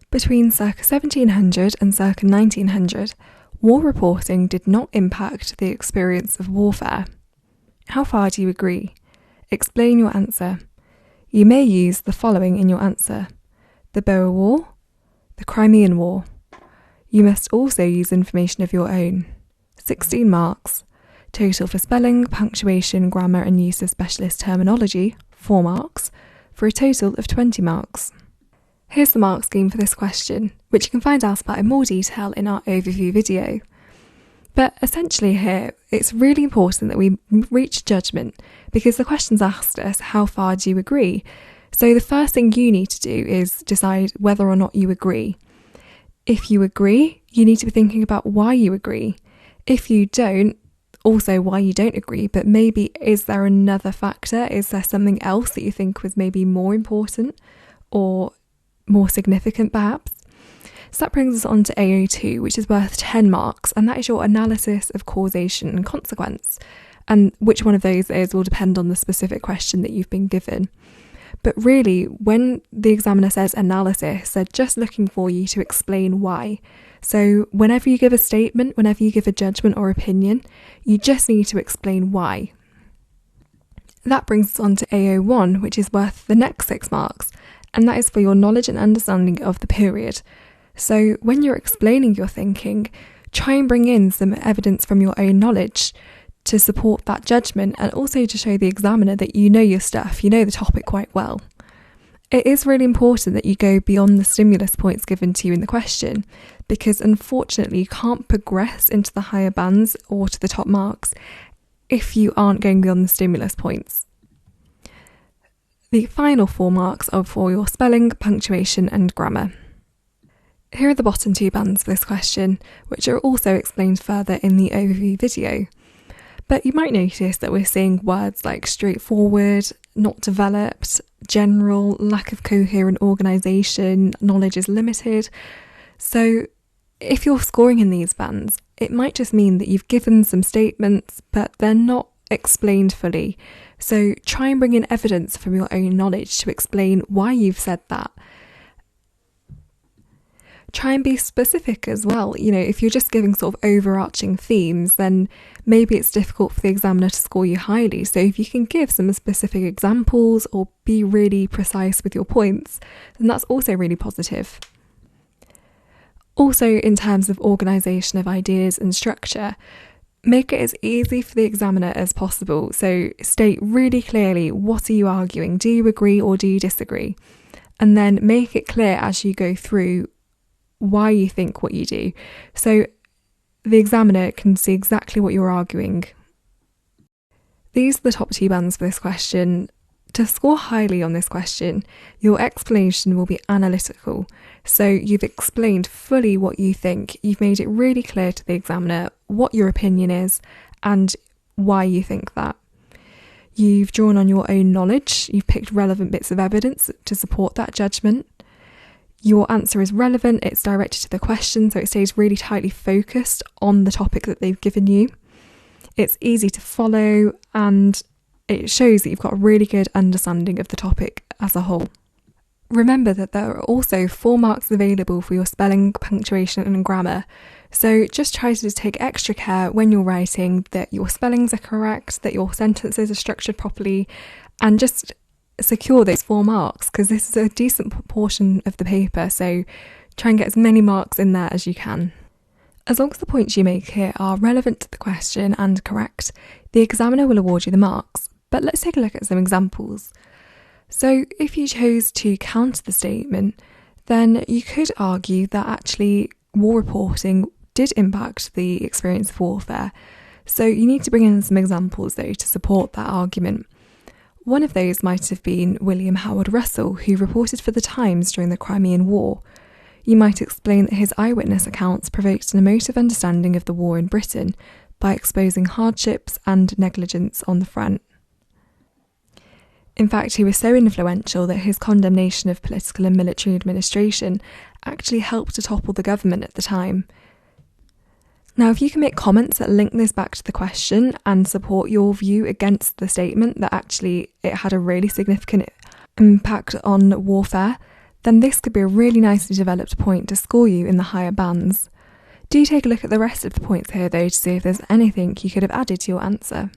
Between circa 1700 and circa 1900, war reporting did not impact the experience of warfare. How far do you agree? Explain your answer. You may use the following in your answer: the Boer War, the Crimean War. You must also use information of your own. 16 marks. Total for spelling, punctuation, grammar and use of specialist terminology, 4 marks, for a total of 20 marks. Here's the mark scheme for this question, which you can find out about in more detail in our overview video. But essentially here, it's really important that we reach judgment because the question's asked us, how far do you agree? So the first thing you need to do is decide whether or not you agree. If you agree, you need to be thinking about why you agree. If you don't, also why you don't agree, but maybe is there another factor? Is there something else that you think was maybe more important or more significant perhaps? So that brings us on to AO2, which is worth 10 marks, and that is your analysis of causation and consequence. And which one of those is will depend on the specific question that you've been given. But really, when the examiner says analysis, they're just looking for you to explain why. So whenever you give a statement, whenever you give a judgment or opinion, you just need to explain why. That brings us on to AO1, which is worth the next 6 marks, and that is for your knowledge and understanding of the period. So when you're explaining your thinking, try and bring in some evidence from your own knowledge to support that judgment, and also to show the examiner that you know your stuff, you know the topic quite well. It is really important that you go beyond the stimulus points given to you in the question, because unfortunately you can't progress into the higher bands or to the top marks if you aren't going beyond the stimulus points. The final 4 marks are for your spelling, punctuation and grammar. Here are the bottom 2 bands for this question, which are also explained further in the overview video. But you might notice that we're seeing words like straightforward, not developed, general, lack of coherent organisation, knowledge is limited. So if you're scoring in these bands, it might just mean that you've given some statements, but they're not explained fully. So try and bring in evidence from your own knowledge to explain why you've said that. Try and be specific as well. You know, if you're just giving sort of overarching themes, then maybe it's difficult for the examiner to score you highly. So if you can give some specific examples or be really precise with your points, then that's also really positive. Also, in terms of organisation of ideas and structure, make it as easy for the examiner as possible. So state really clearly, what are you arguing? Do you agree or do you disagree? And then make it clear as you go through why you think what you do. So the examiner can see exactly what you're arguing. These are the top 2 bands for this question. To score highly on this question, your explanation will be analytical. So you've explained fully what you think. You've made it really clear to the examiner what your opinion is and why you think that. You've drawn on your own knowledge. You've picked relevant bits of evidence to support that judgment. Your answer is relevant, it's directed to the question, so it stays really tightly focused on the topic that they've given you. It's easy to follow, and it shows that you've got a really good understanding of the topic as a whole. Remember that there are also 4 marks available for your spelling, punctuation and grammar, so just try to take extra care when you're writing that your spellings are correct, that your sentences are structured properly, and just secure those 4 marks, because this is a decent proportion of the paper, so try and get as many marks in there as you can. As long as the points you make here are relevant to the question and correct, the examiner will award you the marks. But let's take a look at some examples. So if you chose to counter the statement, then you could argue that actually war reporting did impact the experience of warfare. So you need to bring in some examples though to support that argument. One of those might have been William Howard Russell, who reported for the Times during the Crimean War. You might explain that his eyewitness accounts provoked an emotive understanding of the war in Britain by exposing hardships and negligence on the front. In fact, he was so influential that his condemnation of political and military administration actually helped to topple the government at the time. Now, if you can make comments that link this back to the question and support your view against the statement that actually it had a really significant impact on warfare, then this could be a really nicely developed point to score you in the higher bands. Do take a look at the rest of the points here though to see if there's anything you could have added to your answer.